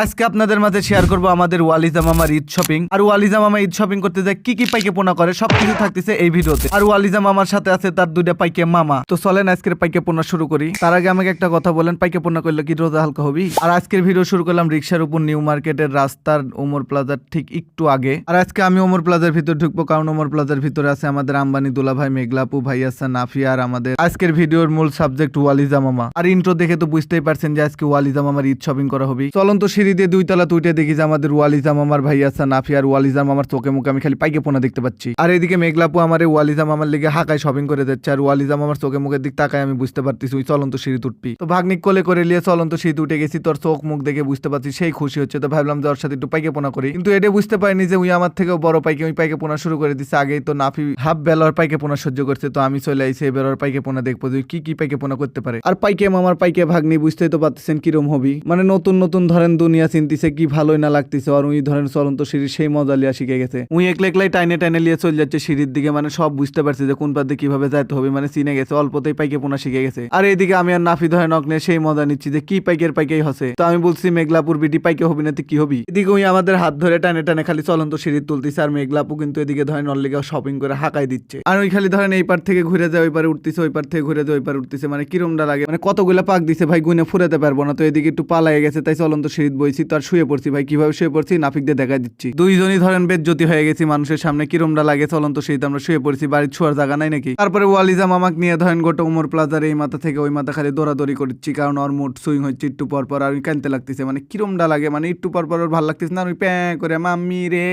আজকে আপনাদের মাঝে শেয়ার করব আমাদের ওয়ালিজা মামার ঈদ শপিং। আর ওয়ালিজা মামা ঈদ শপিং করতে যায় কি কি পাইকে পোনা করে সবকিছু থাকতেছে এই ভিডিওতে। আর ওয়ালিজা মামার সাথে আছে তার দুইটা পাইকে মামা। তো চলেন আজকের পাইকে পোনা শুরু করি। তার আগে আমাকে একটা কথা বলেন, পাইকে পোনা করলে কি রোজা হালকা হবি? আর আজকের ভিডিও শুরু করলাম রিক্সার উপর নিউ মার্কেটের রাস্তার ওমর প্লাজার ঠিক একটু আগে। আর আজকে আমি ওমর প্লাজার ভিতর ঢুকবো, কারণ ওমর প্লাজার ভিতরে আছে আমাদের আম্বানি দুলা ভাই, মেঘলাপু, ভাইয়াসা, নাফিয়া আর আমাদের আজকের ভিডিওর মূল সাবজেক্ট ওয়ালিজা মামা। আর ইন্ট্রো দেখে তো বুঝতেই পারছেন যে আজকে ওয়ালিজা মামার ঈদ শপিং করা হবে। চলন্ত সিঁড়ি দিয়ে দুই তলা তুইটে দেখি যে আমাদের ওয়ালিজা মামার ভাইয়াসা, নাফিয়া আর ওয়ালিজা মামার চোখে মুখে আমি খালি পাইকে পোনা দেখতে পাচ্ছি। আর এদিকে মেঘলাপু আমার ওয়ালিজা মামার লিগে হাকায় শপিং করে যাচ্ছে। আর ওয়ালিজা মামার চোখে মুখের দিক তাকায় আমি বুঝতে পারতেছি ওই চলন্ত সিঁড়ি উঠবি। তো ভাগ্নিক কোলে করে নিয়ে চলন্ত সিঁড়ি উঠে গেছি। তোর চোখ মুখ দেখে বুঝতে পারছি সেই খুশি হচ্ছে। তো ভাবলাম যে ওর সাথে একটু পাইকে পোনা করি, কিন্তু এটা বুঝতে পারিনি যে ওই আমার থেকেও বড় পাইকে ওই পাইকে পোনা শুরু করে দিচ্ছে। আগেই তো নাফি হাফ বেলার পাইকে পোনা সহ্য করছে, তো আমি চলে আইছি এবার ওর পাইকে পোনা দেখবো যে কি কি পাইকে পোনা করতে পারে। আর পাইকে মামার পাইকে ভাগ্নি বুঝতেই তো পারতেছেন কিরম হবি, মানে নতুন নতুন ধরেন দুনিয়া চিনতিছে, কি ভালোই না লাগতেছে। আর উই ধরেন চলন্ত সিঁড়ি সেই মজা লিয়া শিখে গেছে। উই একলা একলাই টাইনে টাইনে লিয়ে চলে যাচ্ছে সিঁড়ির দিকে, মানে সব বুঝতে পারছে যে কোন পাতে কিভাবে যাইতে হবে, মানে চিনে গেছে, অল্পতেই পাইকে পোনা শিখে গেছে। আর এইদিকে আমি আর নাফি ধরেন অগ্নে সেই মজা নিচ্ছি যে কি পাইকের পাইকেই হসে। তো আমি বলছি মেঘলাপুর বিটি পাইকে হবি না তুই কি হবি। এদিকে উই আমাদের হাত ধরে টানে টানে খালি চলন্ত সিঁড়ি তুলতেছে। আর মেঘলাপু কিন্তু এদিকে ধরেন অল্লিগা শপিং করে হাঁকাই দিচ্ছে। আর ওই খালি ধরেন এই পার থেকে ঘুরে যায় ওই পারে উঠতেছে, ওই পার থেকে ঘুরে যায় ওই পারে উঠতেছে, মানে কিরমটা লাগে, মানে কতগুলা পাক দিছে ভাই গুনে ফুরাতে পারবো না। তো এদিকে একটু পালাই গেছে, তাই চলন্ত সিঁড়ি বইছি। তো আর শুয়ে পড়ছি ভাই, কিভাবে শুয়ে পড়ছি নাফিক দিয়ে দেখা দিচ্ছি। দুইজনই ধরেন বেজ্জতি হয়ে গেছি মানুষের সামনে, কিরমটা লাগে চলন্ত সিঁড়িতে আমরা শুয়ে পড়ছি, বাড়ির ছোঁয়ার জায়গা নাই নাকি। তারপরে ওয়ালিজা মামাক নিয়ে ধরেন গোটা উমর প্লাজার এই মাথা থেকে ওই মাথা খালি দৌড়াদৌড়ি করছি, কারণ ওর মুড সুইং হচ্ছে একটু পর পর। আর ওই কানতে লাগতেছে, মানে কিরমটা লাগে, মানে একটু পর পর ওর ভালো লাগতেছে না। ওই প্যাঁ করে মাম্মি রে,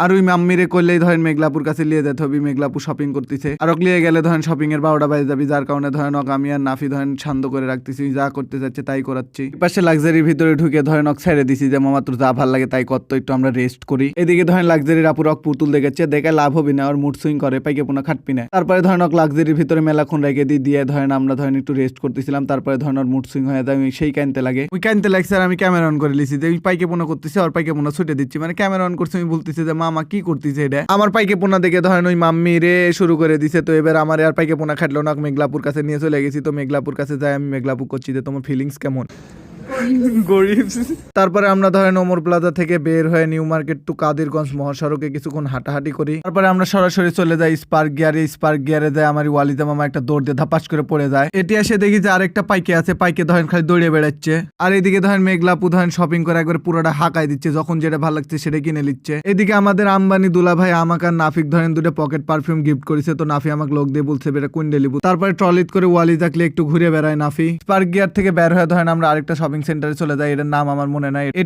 আর ওই মাম্মি রে করলেই ধরেন মেঘলাপুর কাছে লিয়ে যেতে হবে। মেঘলাপু শপিং করতেছে, আর ওকে লিয়ে গেলে ধরেন শপিং এর 12টা বাজে যাবি, যার কারণে ধরেন ওকে আমি আর নাফি ধরেন শান্ত করে রাখতেছি, যা করতে চাচ্ছে তাই করাচ্ছি। পাশে লাক্সারির ভিতরে ঢুকে ধরেন ওকে ছেড়ে দিছি যে মামা তোর যা ভাল লাগে তাই করতো, একটু আমরা রেস্ট করি। এদিকে ধরেন লাক্সারির আপু রক পুতুল দেখেছে, দেখে লাভ হবি না, ওর মুড সুইং করে, পাইকে পোনা খাটবি না। তারপরে ধরেন ওকে লাক্সারির ভিতরে মেলাক্ষণ রেখে দিয়ে ধরেন আমরা ধরেন একটু রেস্ট করতেছিলাম। তারপরে ধরেন ওর মুড সুইং হয়ে যায়, সেই কানতে লাগে, ওই কানতে লাগছে। আর আমি ক্যামেরা অন করে লিছি যে ওই পাইকে পোনা করতেছে, আর পাইকে পোনা ছুটে দিচ্ছি, মানে ক্যামেরা অন করছে। আমি বলতেছি যে মামা কি করতেছে এটা, আমার পাইকে পোনা দেখে ধরেন ওই মাম্মি রে শুরু করে দিছে। তো এবার আমার আর পাইকে পোনা খাটলো না, মেঘলাপুর কাছে নিয়ে চলে গেছি। তো মেঘলাপুর কাছে যাই আমি মেঘলাপুর করছি যে তোমার ফিলিংস কেমন। গরিব। তারপরে আমরা ধরেন ওমর প্লাজা থেকে বের হয়ে নিউ মার্কেট টু কাদিরগঞ্জ মহাসড়কে কিছুক্ষণ হাঁটাহাঁটি করি। তারপরে আমরা সরাসরি চলে যাই স্পার্ক গিয়ারে। স্পার্ক গিয়ারে যায় আমার ওয়ালিজা মামা একটা দৌড় দিয়ে ধাপাস করে পড়ে যায়। এটি এসে দেখি যে আরেকটা পাইকে আছে, পাইকে ধরেন খালি দৌড়ে বেড়াচ্ছে। আর এদিকে ধরেন মেঘলাপু ধরেন শপিং করে একবার পুরোটা হাঁকাই দিচ্ছে, যখন যেটা ভালো লাগছে সেটা কিনে নিচ্ছে। এদিকে আমাদের আম্বানি দুলা ভাই আমাকে আর নাফিক ধরেন দুটো পকেট পারফিউম গিফট করেছে। তো নাফি আমাকে লোক দিয়ে বলছে বেটা কুইন্ডেলিবু। তারপরে ট্রলিত করে ওয়ালিজাকলে একটু ঘুরে বেড়ায় নাফি। স্পার্ক গিয়ার থেকে বের হয়ে ধরেন আমরা আরেকটা শপিং সেন্টারে চলে যাই, এটার নাম আমার মনে নাই। এটি